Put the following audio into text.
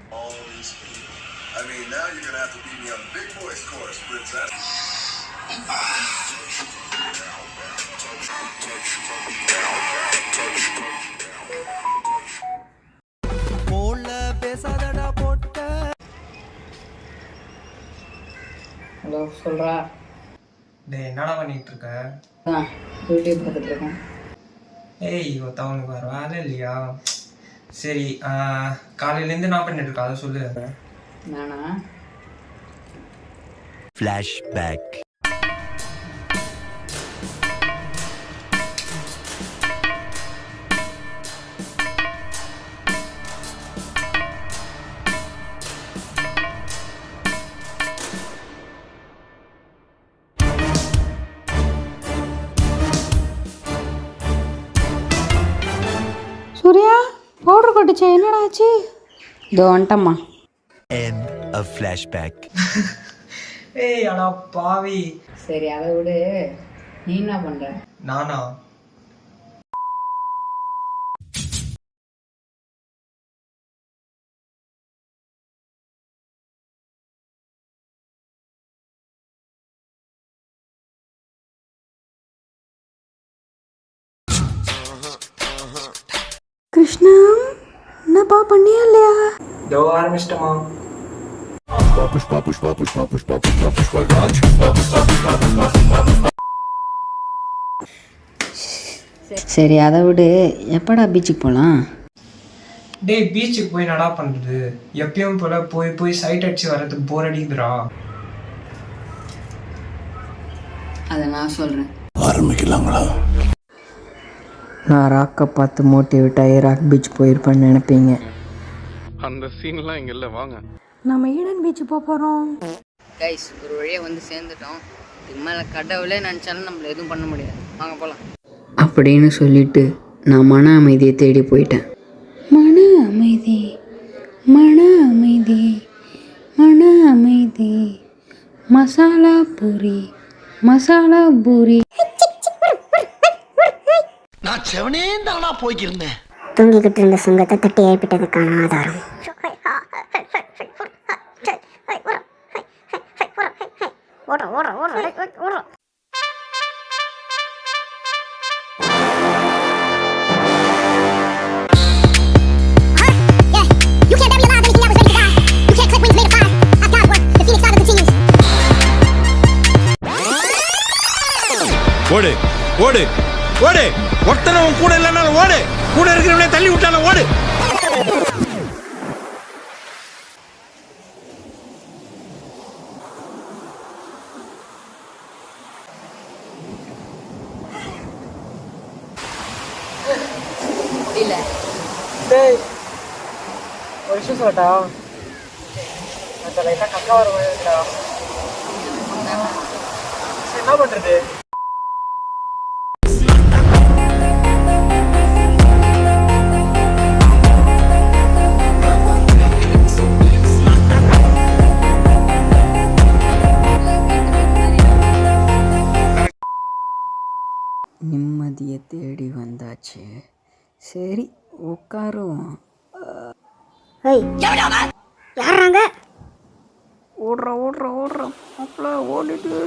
All these people. I mean, now you're gonna have to beat me on the big boys course, princess. Hello சொல்கிறா. என்னடா பண்ணிட்டு இருக்க? YouTube பார்த்துட்டு இருக்கேன். ஏய் ஒருத்தவனுக்கு வேறு வேலை இல்லையா? சரி, காலையிலேருந்து என்ன பண்ணிட்டு இருக்கா அதை சொல்லு. நானா? ஃப்ளாஷ்பேக். சூர்யா பவுடர் கொட்டுச்சே, என்னடா ஆச்சு? இதோ வந்துட்டம்மா. End of flashback. ஏய் அடா பாவி. சரி அதை விடு, நீ என்ன பண்ணுற? நானா? கிருஷ்ணா என்னப்பா பண்ணியா இல்லையா? இதோ ஆரம்பிச்சிட்டமா. சரி அதை விடு, எப்படா பீச்சுக்கு போகலாம்? டேய் பீச்சுக்கு போய் நடா பண்ணுறது? எப்பயும் போல போய் போய் சைட் அடிச்சு வர்றதுக்கு போர் அடிக்குதுடா. அதை நான் சொல்கிறேன். ஆரம்பிக்கலாங்களா? நான் ராக்கை பார்த்து மோட்டிவேட் ஆகி ராக் பீச் போயிருப்பேன்னு நினைப்பீங்க. அந்த சீன்லாம் இங்கே இல்லை, வாங்க. நம்ம ஈடன் பீச் போகிறோம். கைஸ் ஒரு வழியாக வந்து சேர்ந்துட்டோம். இது மேலே கடவுளே நினச்சாலும் நம்மள எதுவும் பண்ண முடியாது. வாங்க போகலாம் அப்படின்னு சொல்லிட்டு நான் மன அமைதியை தேடி போயிட்டேன். மன அமைதி, மன அமைதி, மன அமைதி, மசாலா பூரி, மசாலா பூரி. நான் செவனே தானா போய்க்கிருந்தேன். தூங்கிக்கிட்டு இருந்த சுங்கத்தை தட்டி ஏற்பட்டதுக்கான ஆதாரம். ஓடு ஓடு ஓடு, ஒருத்தனவன் கூட இல்லைனாலும் ஓடு, கூட இருக்கிறவனே தள்ளி விட்டாலும் ஓடு. டேய் ஒரு விஷயம் சொல்லட்டா? அந்த லைட்டாக கக்கா வர மாதிரி இருக்குடா. என்ன பண்ணுறது? நிம்மதியை தேடி வந்தாச்சு. சரி உட்காருவோம். யாராங்க? ஓடுறோம் ஓடுறோம் ஓடுறோம், அப்பல ஓடிட்டு